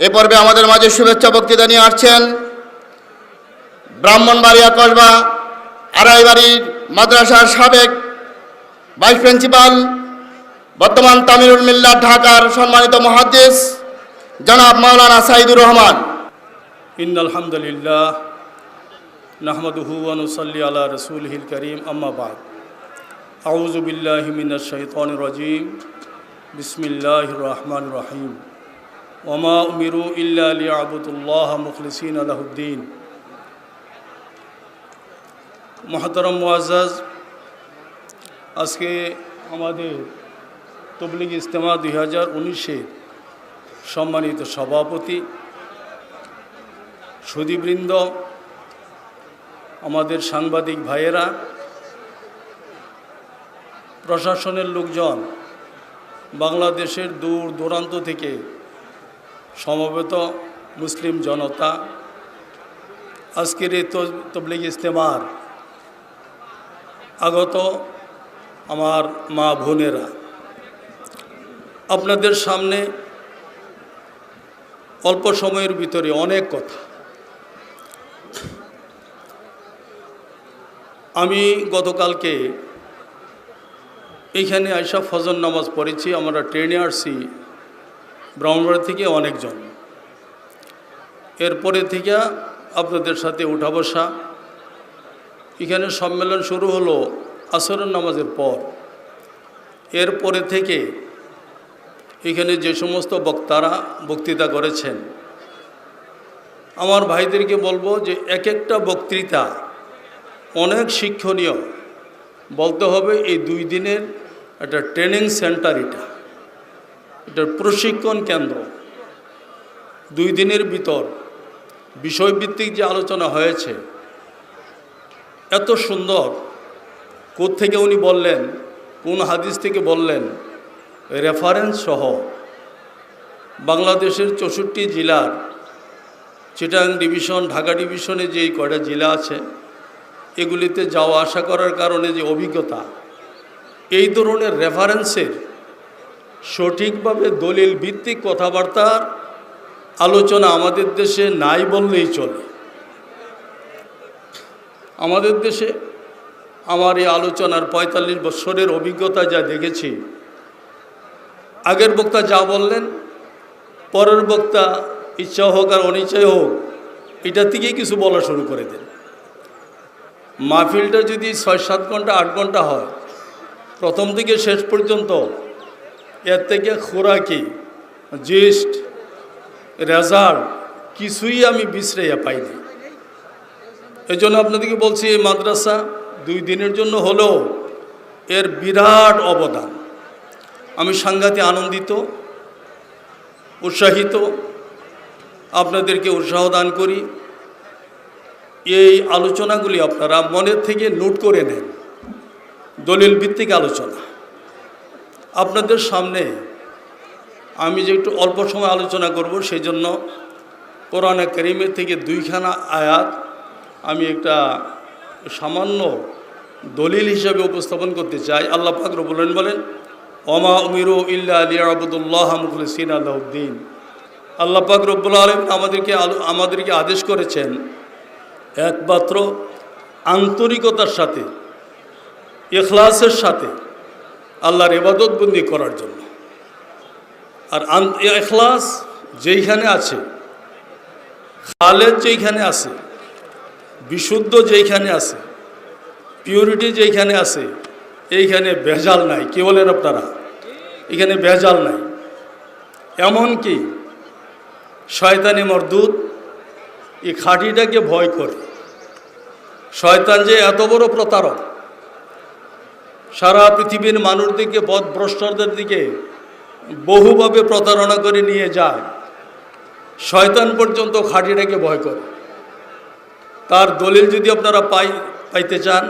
এ পর্বে আমাদের মাঝে শুভেচ্ছা বক্তৃতা নিয়ে আসছেন ব্রাহ্মণবাড়িয়া কসবা আড়াইবাড়ির মাদ্রাসার সাবেক ভাইস প্রিন্সিপাল, বর্তমান তামিরুল মিল্লাত ঢাকার সম্মানিত মুহাদ্দিস জনাব মাওলানা সাইদুর রহমান। ইন্নাল হামদুলিল্লাহ নাহমাদুহু ওয়া নুসাল্লি আলা রাসূলিহিল কারীম, আম্মা বা'দ। আউযু বিল্লাহি মিনাশ শাইতানির রাজীম। বিসমিল্লাহির রাহমানির রাহিম। ওয়া মা উমিরু ইল্লা লিয়াবুদুল্লাহা মুখলিসিনা লাহুদ্দিন। মুহতারাম মুআজ্জাজ, আজকে আমাদের তাবলীগ ইজতেমা 2019-এর সম্মানিত সভাপতি, সুধীবৃন্দ, আমাদের সাংবাদিক ভাইয়েরা, প্রশাসনের লোকজন, বাংলাদেশের দূর দূরান্ত থেকে সমবেত মুসলিম জনতা, আজকের এই তাবলীগ ইজতেমার আগত আমার মা বোনেরা, আপনাদের সামনে অল্প সময়ের ভিতরে অনেক কথা। আমি গতকালকে এইখানে আইসা ফজর নামাজ পড়েছি। আমরা ট্রেনে আসছি ব্রাহ্মণবাড়ি থেকে অনেকজন। এরপরে থেকে আপনাদের সাথে উঠা বসা। এখানে সম্মেলন শুরু হলো আসরের নামাজের পর। এরপরে থেকে এখানে যে সমস্ত বক্তারা বক্তৃতা করেছেন, আমার ভাইদেরকে বলবো যে এক একটা বক্তৃতা অনেক শিক্ষণীয়। বলতে হবে এই 2 দিনের একটা ট্রেনিং সেন্টার, এটার প্রশিক্ষণ কেন্দ্র। 2 দিনের ভিতর বিষয়ভিত্তিক যে আলোচনা হয়েছে, এত সুন্দর। কোত্থেকে উনি বললেন, কোন হাদিস থেকে বললেন, রেফারেন্স সহ বাংলাদেশের 64 জেলার চিটাগাং ডিভিশন, ঢাকা ডিভিশনে যে কয়টা জেলা আছে, এগুলিতে যাওয়া আসা করার কারণে যে অভিজ্ঞতা, এই ধরনের রেফারেন্সের সঠিকভাবে দলিল ভিত্তিক কথাবার্তার আলোচনা আমাদের দেশে নাই বললেই চলে। আমাদের দেশে আমার এই আলোচনার 45 বছরের অভিজ্ঞতা যা দেখেছি, আগের বক্তা যা বললেন, পরের বক্তা ইচ্ছা হোক আর অনিচ্ছাই হোক, এটা থেকেই কিছু বলা শুরু করে দেন। মাহফিলটা যদি 6-7 ঘন্টা 8 ঘন্টা হয়, প্রথম থেকে শেষ পর্যন্ত এর থেকে খোরাকি, জিস্ট, রেজাল্ট কিছুই আমি বিশ্রাইয়া পাইনি। এই জন্য আপনাদেরকে বলছি, এই মাদ্রাসা 2 দিনের জন্য হলেও এর বিরাট অবদান। আমি সাংঘাতিক আনন্দিত, উৎসাহিত, আপনাদেরকে উৎসাহ দান করি। এই আলোচনাগুলি আপনারা মনের থেকে নোট করে নেন। দলিল ভিত্তিক আলোচনা আপনাদের সামনে আমি যে একটু অল্প সময় আলোচনা করব, সেই জন্য কোরআনে কারীমের থেকে 2খানা আয়াত আমি একটা সামান্য দলিল হিসাবে উপস্থাপন করতে চাই। আল্লাহ পাক রব্বুল আলামিন বলেন, ওমা উমিরু ইল্লা লিয়াবুদুল্লাহা মুখলিসিনা লাহুদ্দিন। আল্লাহ পাক রব্বুল আলামিন আমাদেরকে আদেশ করেছেন একমাত্র আন্তরিকতার সাথে, ইখলাসের সাথে আল্লাহর ইবাদত বন্দি করার জন্য। আর ইখলাস যেইখানে আছে, খালেদ যেইখানে আছে, বিশুদ্ধ যেইখানে আছে, পিউরিটি যেইখানে আছে, এইখানে ভেজাল নাই। কি বলেন আপনারা? এখানে ভেজাল নাই। এমনকি শয়তানি মরদুদ এই খাঁটিটাকে ভয় করে। শয়তান যে এত বড় প্রতারক, সারা পৃথিবীর মানুষদেরকে পথভ্রষ্টদের দিকে বহুভাবে প্রতারণা করে নিয়ে যায়। শয়তান পর্যন্ত খাঁটিটাকে ভয় করে। তার দলিল যদি আপনারা পাইতে চান,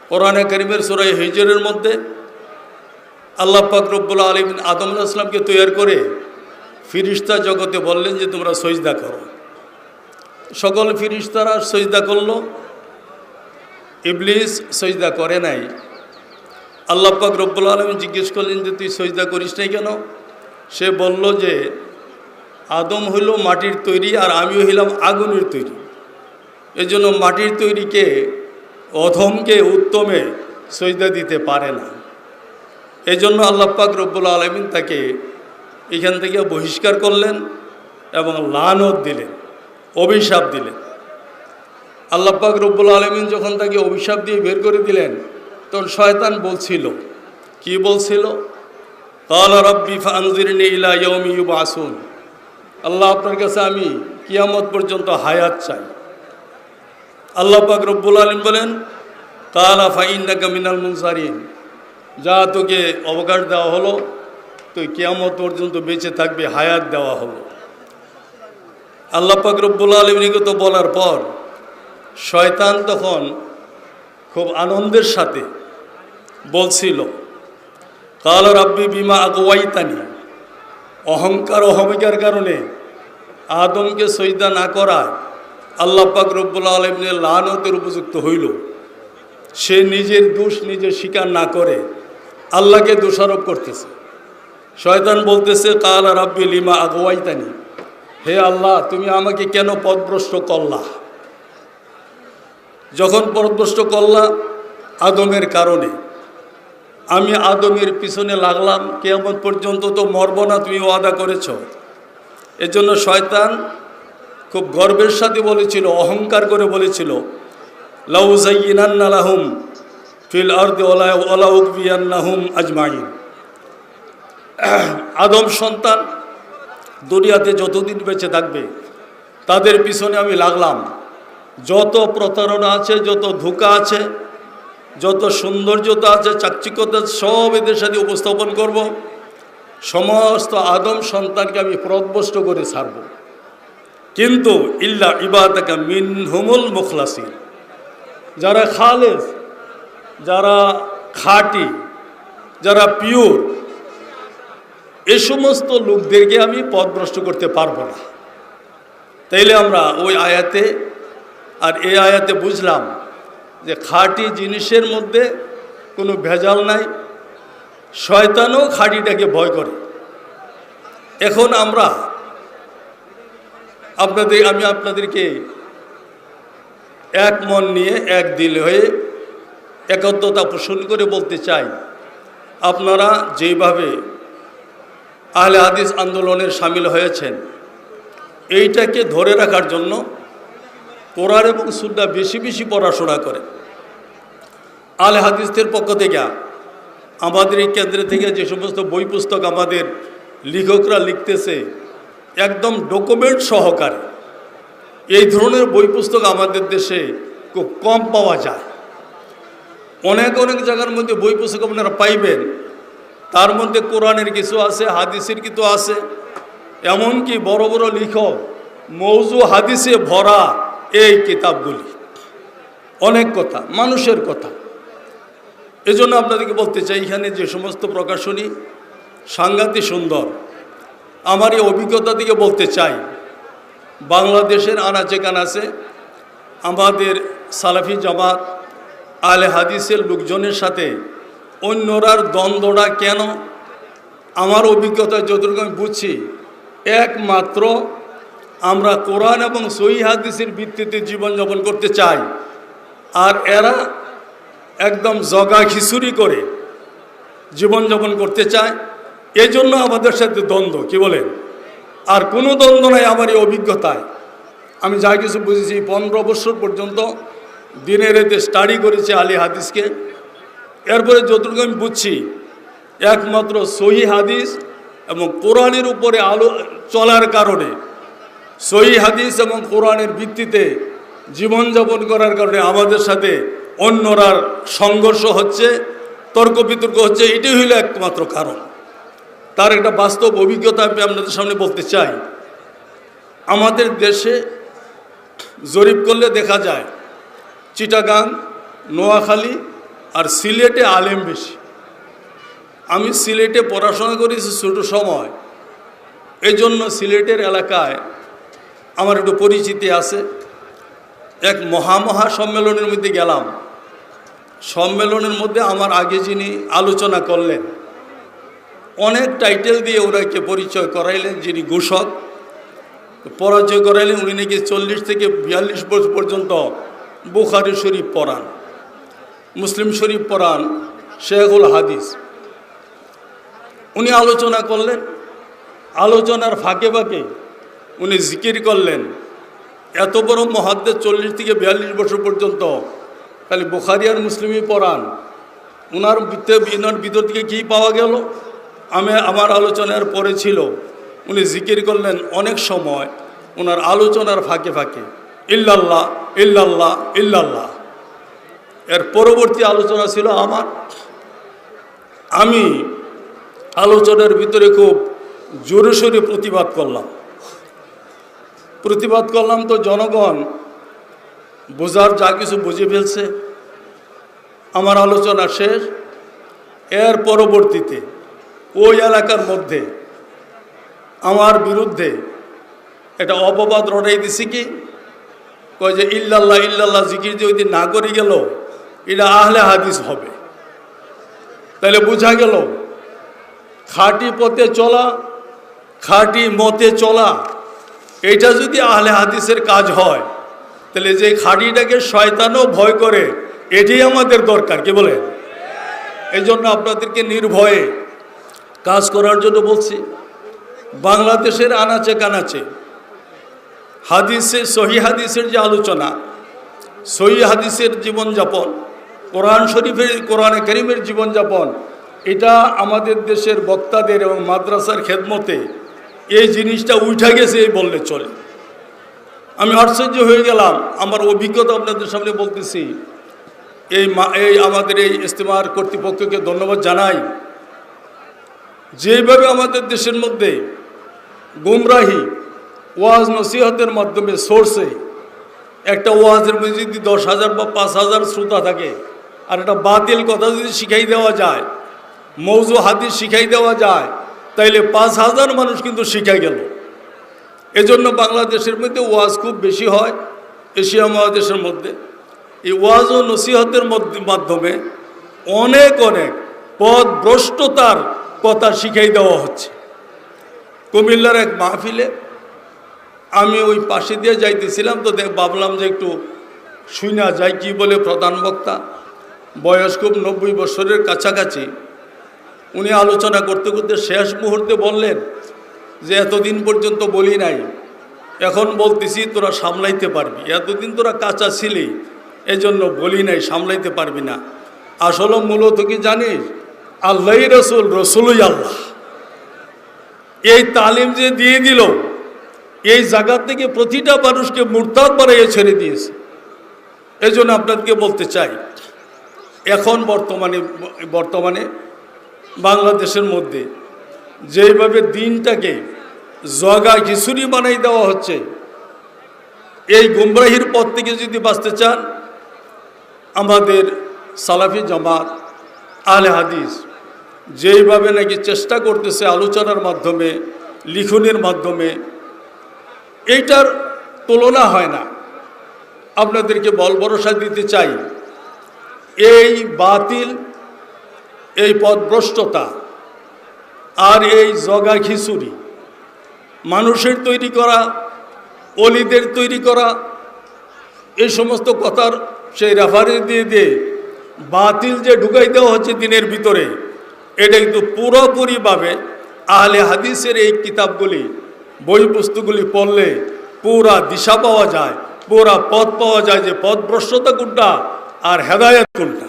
কোরআনে কারীমের সূরা হিজরের মধ্যে আল্লাহ পাক রব্বুল আলামিন আদম আলাইহিস সালামকে তৈরি করে ফিরিস্তা জগতে বললেন যে তোমরা সজদা করো। সকল ফিরিস্তারা সজদা করলো, ইবলিস সজদা করে নাই। আল্লাহ পাক রব্বুল আলামিন জিজ্ঞেস করলেন যে তুই সজদা করিস নাই কেন? সে বলল যে আদম হইল মাটির তৈরি আর আমিও হইলাম আগুনের তৈরি। এজন্য মাটির তৈরিকে অধমকে উত্তমে সজদা দিতে পারে না। এজন্য আল্লাহ পাক রব্বুল আলামিন তাকে এখান থেকে বহিষ্কার করলেন এবং লানত দিলেন, অভিশাপ দিলেন। আল্লাহ পাক রব্বুল আলামিন যখন তাকে অভিশাপ দিয়ে বের করে দিলেন, তখন শয়তান বলছিল, কি বলছিল? ক্বালা রাব্বি ফাআনজিরনি ইলা ইয়াউমি ইউবআসুন। আল্লাহ, আপনার কাছে আমি কিয়ামত পর্যন্ত হায়াত চাই। আল্লাহ পাক রব্বুল আলামিন বলেন, ক্বালা ফাইন্নাকা মিনাল মুনজারিন। যা, তোকে অবকাশ দেওয়া হলো, তুই কিয়ামত পর্যন্ত বেঁচে থাকবে, হায়াত দেওয়া হলো। আল্লাহ পাক রব্বুল আলামিনকে তো বলার পর শয়তান তখন খুব আনন্দের সাথে বলছিল, ক্বালা রাব্বি বিমা আগওয়াইতানি। অহমিকার কারণে আদমকে সজদা না করা আল্লাহ পাক রব্বুল আলামিনের লানতের উপযুক্ত হইল। সে নিজের দোষ নিজে স্বীকার না করে আল্লাহকে দোষারোপ করতেছে। শয়তান বলতেছে, ক্বালা রাব্বি লিমা আগওয়াইতানি। হে আল্লাহ, তুমি আমাকে কেন পথভ্রষ্ট করলা? যখন পথভ্রষ্ট করলা আদমের কারণে, আমি আদমের পিছনে লাগলাম, কিয়ামত পর্যন্ত তো মরব না, তুমি ওয়াদা করেছ। এজন্য শয়তান খুব গর্বের সাথে বলেছিল, অহংকার করে বলেছিল, লাউ যায়্যিনান্না লাহুম ফিল আরদি ওয়ালা উগবিয়ান্নাহুম আজমাইন। আদম সন্তান দুনিয়াতে যতদিন বেঁচে থাকবে তাদের পিছনে আমি লাগলাম। যত প্রতারণা আছে, যত ধোঁকা আছে, যত সৌন্দর্যতা আছে, চাকচিক্যতা, সব এদের সাথে উপস্থাপন করব। সমস্ত আদম সন্তানকে আমি পথভ্রষ্ট করে ছাড়ব। কিন্তু ইল্লা ইবাদাকা মিনহুমুল মুখলাসিন, যারা খালেস, যারা খাঁটি, যারা পিওর, এই সমস্ত লোকদেরকে আমি পথভ্রষ্ট করতে পারবো না। তাইলে আমরা ওই আয়াতে আর এই আয়াতে বুঝলাম যে খাঁটি জিনিসের মধ্যে কোনো ভেজাল নাই। শয়তানও খাঁটিটাকে ভয় করে। এখন আমি আপনাদেরকে এক মন নিয়ে এক দিল হয়ে একত্রতা পোষণ করে বলতে চাই, আপনারা যেভাবে আহলে হাদিস আন্দোলনের সামিল হয়েছেন, এইটাকে ধরে রাখার জন্য কোরআন এবং সুন্নাহ বেশি বেশি পড়াশোনা করে। আহলে হাদিসদের পক্ষ থেকে আমাদের এই কেন্দ্র থেকে যে সমস্ত বই পুস্তক আমাদের লেখকরা লিখতেছে, একদম ডকুমেন্ট সহকারে, এই ধরনের বই পুস্তক আমাদের দেশে খুব কম পাওয়া যায়। অনেক জায়গার মধ্যে বই পুস্তক আপনারা পাইবেন, তার মধ্যে কোরআনের কিছু আছে, হাদিসের কিছু আছে, এমনকি বড় বড় লেখক মৌজু হাদিসে ভরা এই কিতাবগুলি। অনেক কথা, মানুষের কথা। এজন্য আপনাদেরকে বলতে চাই, এখানে যে সমস্ত প্রকাশনী সাংঘাতিক সুন্দর। আমার এই অভিজ্ঞতা থেকে বলতে চাই, বাংলাদেশের আনাচে কানাচে আমাদের সালাফি জামাত আহলে হাদিসের লোকজনের সাথে অন্যরার দ্বন্দ্বটা কেন? আমার অভিজ্ঞতায় যতটুকু আমি বুঝছি, একমাত্র আমরা কোরআন এবং সহিহ হাদিসের ভিত্তিতে জীবনযাপন করতে চাই, আর এরা একদম জগা খিচুড়ি করে জীবনযাপন করতে চায়। এজন্য আমাদের সাথে দ্বন্দ্ব, কি বলেন? আর কোনো দ্বন্দ্ব নাই আমার এই অভিজ্ঞতায়। আমি যা কিছু বুঝেছি, 15 বছর পর্যন্ত দিনে রাতে স্টাডি করেছি আহলে হাদিসকে। এরপরে যতটুকু আমি বুঝছি, একমাত্র সহিহ হাদিস এবং কোরআনের উপরে চলার কারণে, সহিহ হাদিস এবং কোরআনের ভিত্তিতে জীবনযাপন করার কারণে আমাদের সাথে অন্যরার সংঘর্ষ হচ্ছে, তর্ক বিতর্ক হচ্ছে। এটাই হইল একমাত্র কারণ। তার একটা বাস্তব অভিজ্ঞতা আমি আপনাদের সামনে বলতে চাই। আমাদের দেশে জরিপ করলে দেখা যায়, চিটাগাং, নোয়াখালী আর সিলেটে আলেম বেশি। আমি সিলেটে পড়াশোনা করেছি ছোট সময়, এই জন্য সিলেটের এলাকায় আমার একটু পরিচিতি আছে। এক মহা সম্মেলনের মধ্যে গেলাম। সম্মেলনের মধ্যে আমার আগে যিনি আলোচনা করলেন, অনেক টাইটেল দিয়ে ওনাকে পরিচয় করাইলেন, যিনি ঘোষক পরাজয় করাইলেন। উনি নাকি 40 থেকে 42 বছর পর্যন্ত বুখারী শরীফ পড়ান, মুসলিম শরীফ পড়ান, শেখুল হাদিস। উনি আলোচনা করলেন, আলোচনার ফাঁকে ফাঁকে উনি জিকির করলেন। এত বড় মুহাদ্দিস 40 থেকে 42 বছর পর্যন্ত খালি বুখারী আর মুসলিমই পড়ান, ওনার ভিতর থেকে কী পাওয়া গেল? আমার আলোচনার পরে ছিল উনি জিকির করলেন অনেক সময় ওনার আলোচনার ফাঁকে ফাঁকে ইল্লাল্লাহ ইল্লাল্লাহ ইল্লাল্লাহ। এর পরবর্তী আলোচনা ছিল আমি আলোচনার ভিতরে খুব জোরে সোরে প্রতিবাদ করলাম। তো জনগণ বোঝার যা কিছু বুঝে ফেলছে। আমার আলোচনা শেষ। এর পরবর্তীতে ওই এলাকার মধ্যে আমার বিরুদ্ধে এটা অপবাদ রটাই দিছি কি, কয় যে ইল্লাল্লাহ ইল্লাল্লাহ জিকির যে ওই দিন না করে গেল এটা আহলে হাদিস হবে। তাহলে বোঝা গেল খাঁটি পথে চলা, খাঁটি মতে চলা, এটা যদি আহলে হাদিসের কাজ হয়, তাহলে যে খাঁটিটাকে শয়তানও ভয় করে, এটাই আমাদের দরকার। কি বলেন? এই জন্য আপনাদেরকে নির্ভয়ে কাজ করার জন্য বলছি। বাংলাদেশের আনাচে কানাচে সহি হাদিসের যে আলোচনা, সহি হাদিসের জীবনযাপন, কোরআনে কারীমের জীবনযাপন, এটা আমাদের দেশের বক্তাদের এবং মাদ্রাসার খেদমতে এই জিনিসটা উঠে গেছে এই বললে চলে। আমি আশ্চর্য হয়ে গেলাম। আমার অভিজ্ঞতা আপনাদের সামনে বলতেছি। এই আমাদের এই ইজতেমার কর্তৃপক্ষকে ধন্যবাদ জানাই। যেভাবে আমাদের দেশের মধ্যে গুমরাহি ওয়াজ নসিহতের মাধ্যমে সোর্সে একটা ওয়াজের মধ্যে যদি 10,000 বা 5,000 শ্রোতা থাকে, আর একটা বাতিল কথা যদি শিখাই দেওয়া যায়, মৌজু হাদিস শিখাই দেওয়া যায়, তাইলে 5,000 মানুষ কিন্তু শিখাই গেল। এজন্য বাংলাদেশের মধ্যে ওয়াজ খুব বেশি হয় এশিয়া মহাদেশের মধ্যে। এই ওয়াজ ও নসিহতের মাধ্যমে অনেক পথভ্রষ্টতার কথা শিখাই দেওয়া হচ্ছে। কুমিল্লার এক মাহফিলে আমি ওই পাশে দিয়ে যাইতেছিলাম, তো ভাবলাম যে একটু শুনা যায় কি বলে প্রধান বক্তা, বয়স খুব 90 বছরের কাছাকাছি। উনি আলোচনা করতে করতে শেষ মুহূর্তে বললেন যে এতদিন পর্যন্ত বলি নাই, এখন বলতেছি তোরা সামলাইতে পারবি। এতদিন তোরা কাঁচা ছিলি, এজন্য বলি নাই, সামলাইতে পারবি না। আসলে মূলত কি জানিস, আল্লাহই রসুল, রসুলই আল্লাহ। এই তালিম যে দিয়ে দিল, এই জায়গা থেকে প্রতিটা মানুষকে মুরতাদ বানাইয়ে ছেড়ে দিয়েছে। এই জন্য আপনাদেরকে বলতে চাই, এখন বর্তমানে বাংলাদেশের মধ্যে যেভাবে দিনটাকে জগা খিচুড়ি বানাই দেওয়া হচ্ছে, এই গুমরাহির পথ থেকে যদি বাঁচতে চান, আমাদের সালাফি জামাত আহলে হাদিস যেইভাবে নাকি চেষ্টা করতেছে আলোচনার মাধ্যমে, লিখনের মাধ্যমে, এইটার তুলনা হয় না। আপনাদেরকে বল ভরসা দিতে চাই, এই বাতিল, এই পথভ্রষ্টতা আর এই জগা খিচুড়ি, মানুষের তৈরি করা, অলিদের তৈরি করা, এই সমস্ত কথার সেই রেফারেন্স দিয়ে বাতিল যে ঢুকাই দেওয়া হচ্ছে দিনের ভিতরে, এটা কিন্তু পুরোপুরিভাবে আহলে হাদিসের এই কিতাবগুলি, বই পুস্তকগুলি পড়লে পুরা দিশা পাওয়া যায়, পুরা পথ পাওয়া যায় যে পথভ্রষ্টতা কোনটা আর হেদায়েত কোনটা।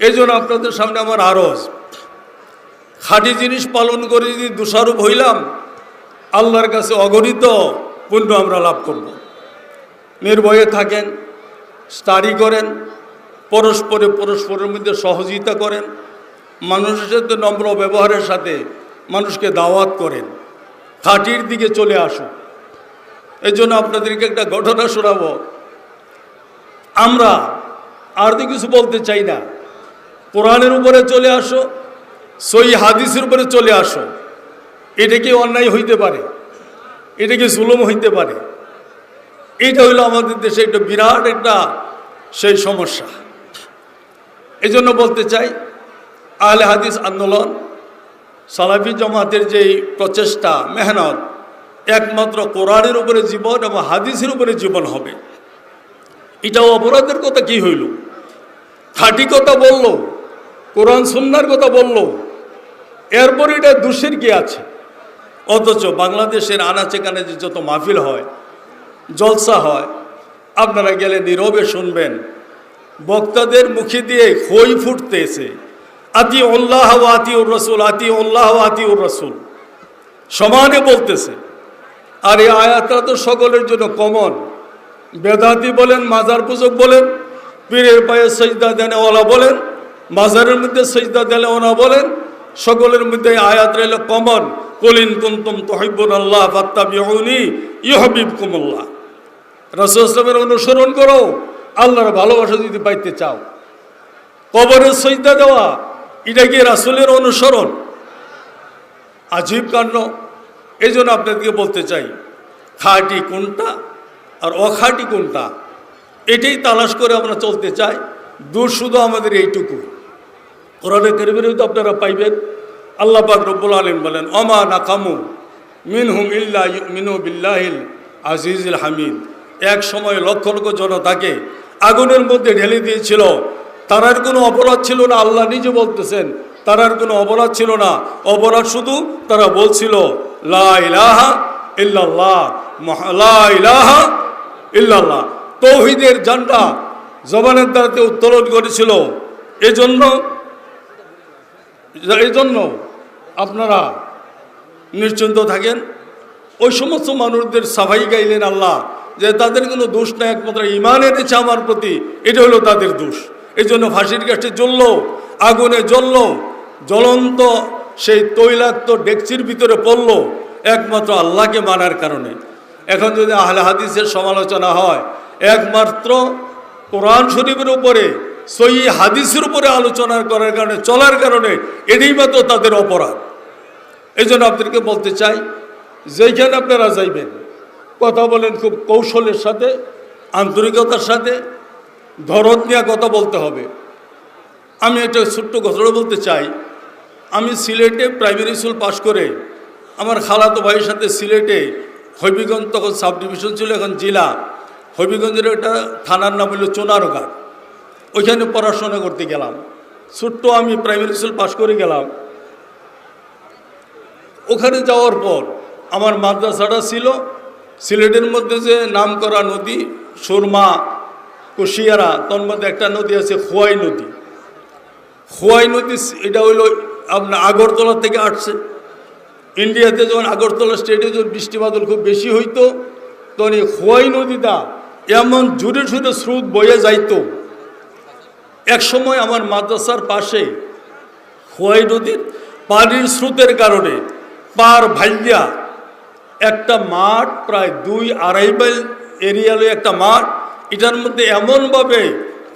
এই জন্য আপনাদের সামনে আমার আরজ, খাঁটি জিনিস পালন করে যদি দোষারোপ হইলাম, আল্লাহর কাছে অগণিত পুণ্য আমরা লাভ করব। নির্ভয়ে থাকেন, স্টাডি করেন, পরস্পরের মধ্যে সহযোগিতা করেন, মানুষের সাথে নম্র ব্যবহারের সাথে মানুষকে দাওয়াত করেন, খাঁটির দিকে চলে আসুন। এই জন্য আপনাদেরকে একটা ঘটনা শোনাবো। আমরা আর তো কিছু বলতে চাই না, কোরআনের উপরে চলে আসো, সহি হাদিসের উপরে চলে আসো। এটা কি অন্যায় হইতে পারে? এটা কি জুলুম হইতে পারে? এইটা হইল আমাদের দেশে একটা বিরাট একটা সেই সমস্যা। এই জন্য বলতে চাই, আহলে হাদিস আন্দোলন, সালাফি জামাতের যেই প্রচেষ্টা, মেহনত, একমাত্র কোরআনের উপরে জীবন এবং হাদিসের উপরে জীবন হবে। এটাও অপরাধের কথা কি হইল? খাঁটি কথা বলল, কোরআন সুন্নাহর কথা বলল, এরপরে এটা দোষের কি আছে? অথচ বাংলাদেশের আনাচে কানাচে যত মাহফিল হয়, জলসা হয়, আপনারা গেলে নীরবে শুনবেন বক্তাদের মুখে দিয়ে খই ফুটতেছে, আতি উল্লাহ ও আতিউর রসুল, আতি উল্লাহ ও আতিউর রসুল সমানে বলতেছে। আর এই আয়াতটা তো সকলের জন্য কমন। বেদাতি বলেন, মাজার পূজক বলেন, পীরের পায়ে সজদা দেনেওয়ালা বলেন, মাজারের মধ্যে সজদা দেনেওয়ালা বলেন, সকলের মধ্যে আয়াত রইল কমন। কুলিন কুনতুম তুহিব্বুনাল্লাহ ফাত্তাবিউনি ইউহিব্বুকুমুল্লাহ। রাসূল সাল্লাল্লাহু আলাইহি ওয়াসাল্লামের অনুসরণ করো আল্লাহর ভালোবাসা যদি পাইতে চাও। কবরের সজদা দেওয়া এটা কি রাসূলের অনুসরণ? আজীব কাণ্ড। এই জন্য আপনাদেরকে বলতে চাই, খাঁটি কোনটা আর অখাঁটি কোনটা এটাই তালাশ করে আমরা চলতে চাই। দোষ শুধু আমাদের এইটুকু। কোরআনে কারীমের তো আপনারা পাইবেন, আল্লাহ পাক রব্বুল আলামিন বলেন, ওমা নাকামু মিনহুম ইল্লা ইউমিনু বিল্লাহিল আজিজিল হামিদ। এক সময় লক্ষ লক্ষ জনতাকে আগুনের মধ্যে ঢেলে দিয়েছিল, তারার কোনো অপরাধ ছিল না। আল্লাহ নিজে বলতেছেন তারার কোনো অপরাধ ছিল না। অপরাধ শুধু তারা বলছিল লা ইলাহা ইল্লাল্লাহ, লা ইলাহা ইল্লাল্লাহ। তৌহিদের ঝান্ডা জবানের দ্বারাতে উত্তোলন করেছিল। এজন্য আপনারা নিশ্চিন্ত থাকেন। ওই সমস্ত মানুষদের সাফাই গাইলেন আল্লাহ যে তাদের কোনো দোষ নাই, একমাত্র ঈমান এনেছে আমার প্রতি, এটা হলো তাদের দোষ। এই জন্য ফাঁসির কাছে জ্বলল, আগুনে জ্বলল, জ্বলন্ত সেই তৈলাক্ত ডেকচির ভিতরে পড়ল একমাত্র আল্লাহকে মানার কারণে। এখন যদি আহলে হাদিসের সমালোচনা হয়, একমাত্র কোরআন শরীফের উপরে, সহিহ হাদিসের উপরে আলোচনা করার কারণে, চলার কারণে, এটাই মাত্র তাদের অপরাধ। এই জন্য আপনাদেরকে বলতে চাই, যেইখানে আপনারা যাইবেন কথা বলেন খুব কৌশলের সাথে, আন্তরিকতার সাথে, ধরত নিয়ে কথা বলতে হবে। আমি একটা ছোট্ট ঘটনা বলতে চাই। আমি সিলেটে প্রাইমারি স্কুল পাশ করে আমার খালাতো ভাইয়ের সাথে সিলেটে হবিগঞ্জ, তখন সাব ডিভিশন ছিল, এখন জেলা, হবিগঞ্জের একটা থানার নাম হলো চুনারঘাট, ওইখানে পড়াশোনা করতে গেলাম। ছোট্ট আমি প্রাইমারি স্কুল পাশ করে গেলাম। ওখানে যাওয়ার পর আমার মাদ্রাসাটা ছিল সিলেটের মধ্যে যে নাম করা নদী সুরমা, কুশিয়ারা, তোর মধ্যে একটা নদী আছে খোয়াই নদী। খোয়াই নদী এটা হইল আপনার আগরতলা থেকে আসছে। ইন্ডিয়াতে যখন আগরতলা স্টেটে যখন বৃষ্টি বাদল খুব বেশি হইতো, তখন এই খোয়াই নদীটা এমন জুড়ে জুড়ে স্রোত বয়ে যাইতো। এক সময় আমার মাদ্রাসার পাশে খোয়াই নদীর পানির স্রোতের কারণে পার ভাইয়া একটা মাঠ, প্রায় 2-2.5 মাইল এরিয়ালে একটা মাঠ, এটার মধ্যে এমনভাবে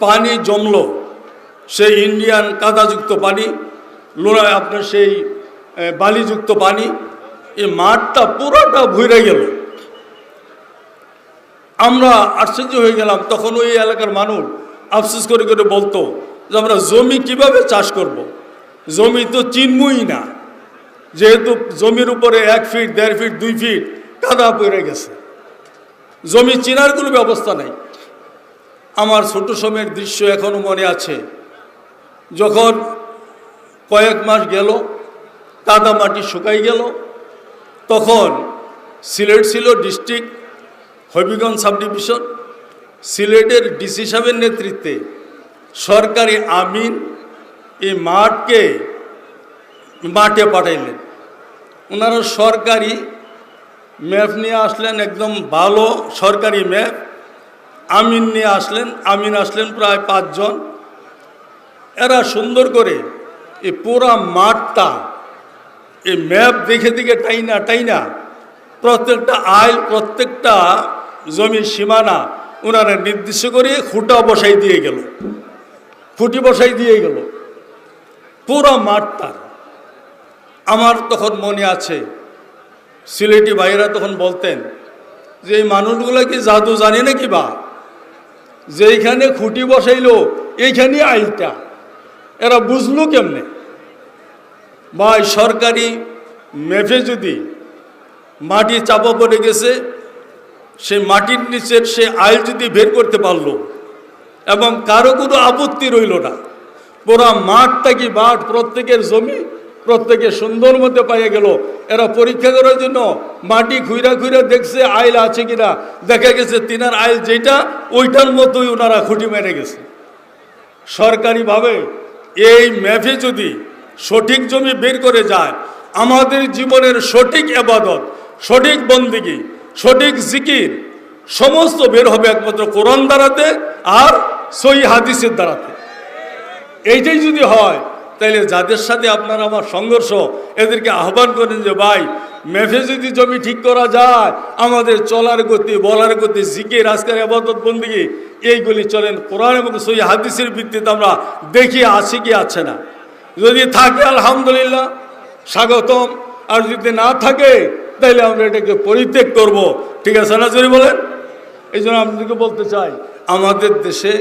পানি জমলো, সেই ইন্ডিয়ান কাদাযুক্ত পানি, লোড়া আপনার সেই বালিযুক্ত পানি, এই মাঠটা পুরোটা ভরে গেল। আমরা আশ্চর্য হয়ে গেলাম। তখন ওই এলাকার মানুষ আফসোস করে করে বলতো যে আমরা জমি কিভাবে চাষ করব। জমি তো চিনবই না, যেহেতু জমির উপরে 1 ফিট, 1.5 ফিট, 2 ফিট কাদা পড়ে গেছে, জমি চিনার কোনো ব্যবস্থা নাই। আমার ছোট সময়ের দৃশ্য এখনও মনে আছে। যখন কয়েক মাস গেল, কাদা মাটি শুকাই গেল, তখন সিলেট ছিল ডিস্ট্রিক্ট, হবিগঞ্জ সাব ডিভিশন। সিলেটের ডিসি সাহেবের নেতৃত্বে সরকারি আমিন এই মাঠে পাঠাইলেন। ওনারা সরকারি ম্যাপ নিয়ে আসলেন, একদম ভালো সরকারি ম্যাপ। আমিন নিয়ে আসলেন, আমিন আসলেন প্রায় 5 জন। এরা সুন্দর করে এই পুরা মাঠটা এই ম্যাপ দেখে দেখে টাইনা প্রত্যেকটা আইল, প্রত্যেকটা জমির সীমানা ওনারা নির্দিষ্ট করে খুঁটি বসাই দিয়ে গেল পুরা মাঠটা। আমার তখন মনে আছে, সিলেটি ভাইয়েরা তখন বলতেন যে এই মানুষগুলো কি জাদু জানে নাকি, বা যেইখানে খুঁটি বসাইলো এইখানে আইলটা এরা বুঝলো কেমনে? বা সরকারি ম্যাপে যদি মাটি চাপা পড়ে গেছে, সেই মাটির নিচের সে আইল যদি বের করতে পারলো এবং কারো কোনো আপত্তি রইল না, পুরা মাঠটা কি মাঠ, প্রত্যেকের জমি প্রত্যেকে সুন্দর মধ্যে পাইয়া গেল। এরা পরীক্ষা করার জন্য মাটি খুঁড়া খুঁড়া দেখছে আইল আছে কিনা, দেখা গেছে তিনার আইল যেটা ওইটার মতোই ওনারা খুঁটি মেরে গেছে। সরকারিভাবে এই ম্যাপে যদি সঠিক জমি বের করে যায়, আমাদের জীবনের সঠিক ইবাদত, সঠিক বন্দেগী, সঠিক জিকির সমস্ত বের হবে একমাত্র কোরআন দ্বারাতে আর সহিহ হাদিসের দ্বারাতে। এইটাই যদি হয়, তাইলে যাদের সাথে আপনার আমার সংঘর্ষ, এদেরকে আহ্বান করেন যে ভাই, ম্যাপে যদি জমি ঠিক করা যায়, আমাদের চলার গতি, বলার গতি, জিকির, আজকের ইবাদত বন্দেগী এইগুলি চলেন কোরআন এবং সহিহ হাদিসের ভিত্তিতে আমরা দেখি আছে কি আছে না। যদি থাকে আলহামদুলিল্লাহ স্বাগতম, আর যদি না থাকে তাইলে আমরা এটাকে পরিত্যাগ করব। ঠিক আছে না? যদি বলেন, এই জন্য আপনাদেরকে বলতে চাই, আমাদের দেশে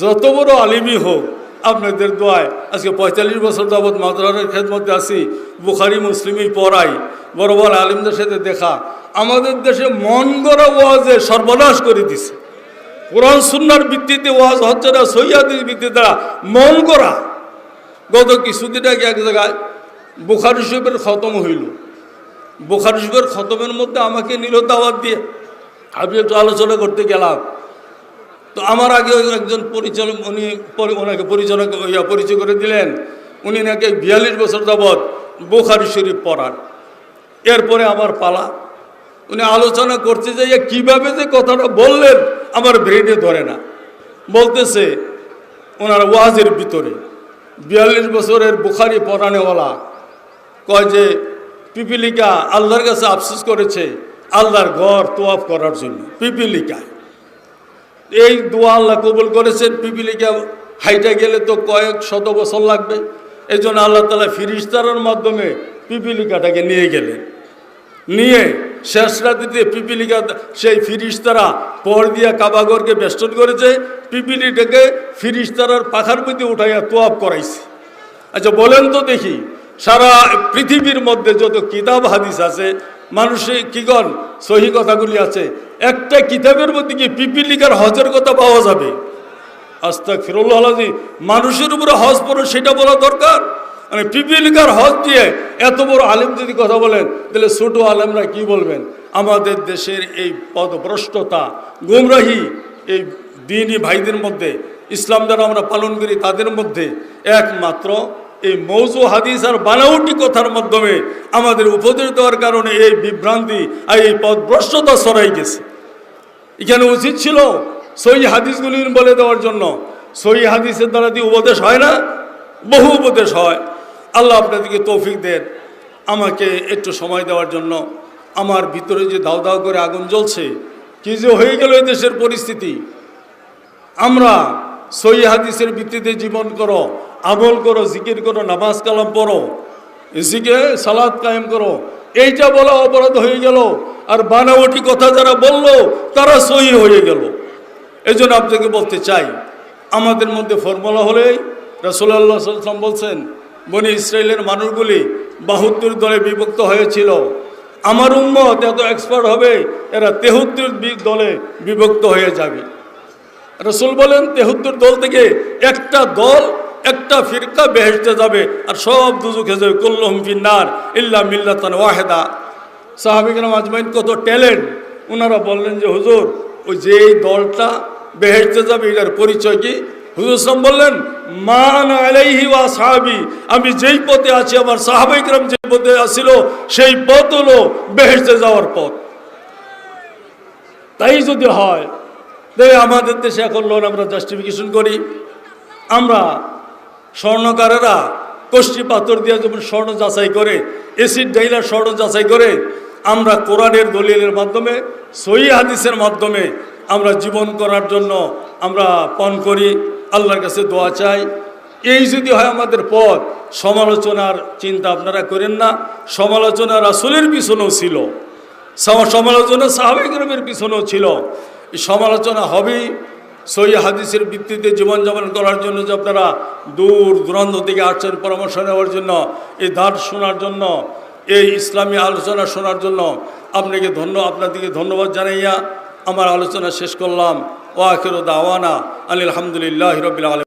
যত বড় আলিমই হোক, আপনাদের দোয়ায় আজকে 45 বছর যাবৎ মাদ্রাসার খেদমতে আছি, বুখারি মুসলিমই পড়াই, বড় বড় আলিমদের সাথে দেখা। আমাদের দেশে মন গড়া ওয়াজে সর্বনাশ করে দিছে। কোরআন সুন্নাহর ভিত্তিতে ওয়াজ হচ্ছে না, সহিহ হাদিসের ভিত্তিতে দ্বারা মন গড়া। গত কিছুদিন আগে এক জায়গায় বুখারী শরীফের খতম হইল। বুখারী শরীফের খতমের মধ্যে আমাকে নিল দাওয়াত দিয়ে, আমি একটু আলোচনা করতে গেলাম। তো আমার আগে একজন পরিচালক, উনি ওনাকে পরিচয় করে দিলেন, উনি নাকি 42 বছর যাবৎ বুখারী শরীফ পড়ান। এরপরে আমার পালা, উনি আলোচনা করতে যাইয়া কীভাবে যে কথাটা বললেন আমার ব্রেনে ধরে না। বলতেছে ওনার ওয়াজের ভিতরে 42 বছরের বুখারী পড়ানেওয়ালা কয় যে পিপিলিকা আল্লাহর কাছে আফসোস করেছে আল্লাহর ঘর তোয়াফ করার জন্য। পিপিলিকায় এই দোয়া আল্লাহ কবুল করেছেন। পিপিলিকা হাইটা গেলে তো কয়েক শত বছর লাগবে, এই জন্য আল্লাহ তাআলা ফিরিস্তার মাধ্যমে পিপিলিকাটাকে নিয়ে গেলেন। নিয়ে শেষ রাত্রিতে পিপিলিকা সেই ফিরিস্তারা পর দিয়া কাবাগরকে বেষ্টন করেছে, পিপিলিটাকে ফিরিস্তারার পাখার মধ্যে উঠাইয়া তোয়াফ করাইছে। আচ্ছা বলেন তো দেখি, সারা পৃথিবীর মধ্যে যত কিতাব হাদিস আছে, মানুষে কি কন সহি কথাগুলি আছে, একটা কিতাবের মধ্যে কি পিপিলিকার হজের কথা পাওয়া যাবে? আস্তাগফিরুল্লাহ আলাযীম। মানুষের উপরে হজ পড়ে সেটা বলা দরকার। মানে পিপিলিকার হজ দিয়ে এত বড় আলেম যদি কথা বলেন, তাহলে ছোট আলেমরা কি বলবেন? আমাদের দেশের এই পদভ্রষ্টতা, গুমরাহি, এই দ্বীনি ভাইদের মধ্যে, ইসলাম দ্বারা আমরা পালন করি তাদের মধ্যে একমাত্র এই মৌজু হাদিস আর বানাউটি কথার মাধ্যমে আমাদের উপদেশ দেওয়ার কারণে এই বিভ্রান্তি আর এই পদভ্রষ্টতা ছড়াই গেছে। এখানে উচিত ছিল সহিহ হাদিসগুলি বলে দেওয়ার জন্য। সহিহ হাদিসের দ্বারা দিয়ে উপদেশ হয় না, বহু উপদেশ হয়। আল্লাহ আপনাদেরকে তৌফিক দেন। আমাকে একটু সময় দেওয়ার জন্য। আমার ভিতরে যে দাও দাও করে আগুন জ্বলছে, কি যে হয়ে গেল এই দেশের পরিস্থিতি। আমরা সহিহ হাদিসের ভিত্তিতে জীবন করো, আমল করো, জিকির করো, নামাজ কালাম পড়ো, জিকির সালাত কায়েম করো, এইটা বলা অপরাধ হয়ে গেল। আর বানাওয়াটি কথা যারা বললো তারা সহি হয়ে গেল। এই জন্য আপনাকে বলতে চাই, আমাদের মধ্যে ফর্মুলা হলেই রাসূলুল্লাহ সাল্লাল্লাহু আলাইহি ওয়াসাল্লাম বলছেন, বনি ইসরায়েলের মানুষগুলি 72 দলে বিভক্ত হয়েছিল। আমার উম্মত এত এক্সপার্ট হবে, এরা 73 দলে বিভক্ত হয়ে যাবে। রাসূল বলেন 73 দল থেকে একটা দল, একটা ফিরকা বেহেশতে যাবে, আর সব দুজকে যাবে। কুল্লুহুম ফিন্নার ইল্লা মিল্লাতান ওয়াহিদা। সাহাবী কেরাম আজমাইন কত ট্যালেন্ট। ওনারা বললেন যে হুজুর, ওই যে দলটা বেহেশতে যাবে এটার পরিচয় কি? হুজুর সাল্লাল্লাহু বললেন, মা আনা আলাইহি ওয়া আসহাবী, আমি যেই পথে আছি, আমার সাহাবায়ে কেরাম যে পথে আছিল, সেই পথ হলো বেহেশতে যাওয়ার পথ। তাই যদি হয়, তাই আমাদের দেশে এখন লোন আমরা জাস্টিফিকেশন করি। আমরা স্বর্ণকারেরা কষ্টি পাথর দিয়ে যেমন স্বর্ণ যাচাই করে, এসিড ডাইলার স্বর্ণ যাচাই করে, আমরা কোরআনের দলিলের মাধ্যমে, সহিহ হাদিসের মাধ্যমে আমরা জীবন করার জন্য আমরা পণ করি, আল্লাহর কাছে দোয়া চাই। এই যদি হয় আমাদের পথ, সমালোচনার চিন্তা আপনারা করেন না। সমালোচনা রাসূলের পিছনেও ছিল, সমালোচনা সাহাবায়ে কেরামের পিছনেও ছিল। এই সমালোচনা হবেই। সহিহ হাদিসের ভিত্তিতে জীবনযাপন করার জন্য যে আপনারা দূর দূরান্ত থেকে আসছেন পরামর্শ নেওয়ার জন্য, এই দাঁড় শোনার জন্য, এই ইসলামী আলোচনা শোনার জন্য আপনাদেরকে ধন্যবাদ জানাইয়া আমার আলোচনা শেষ করলাম। ওয়া আখিরু দাওয়ানা আলহামদুলিল্লাহি রাব্বিল আলামিন।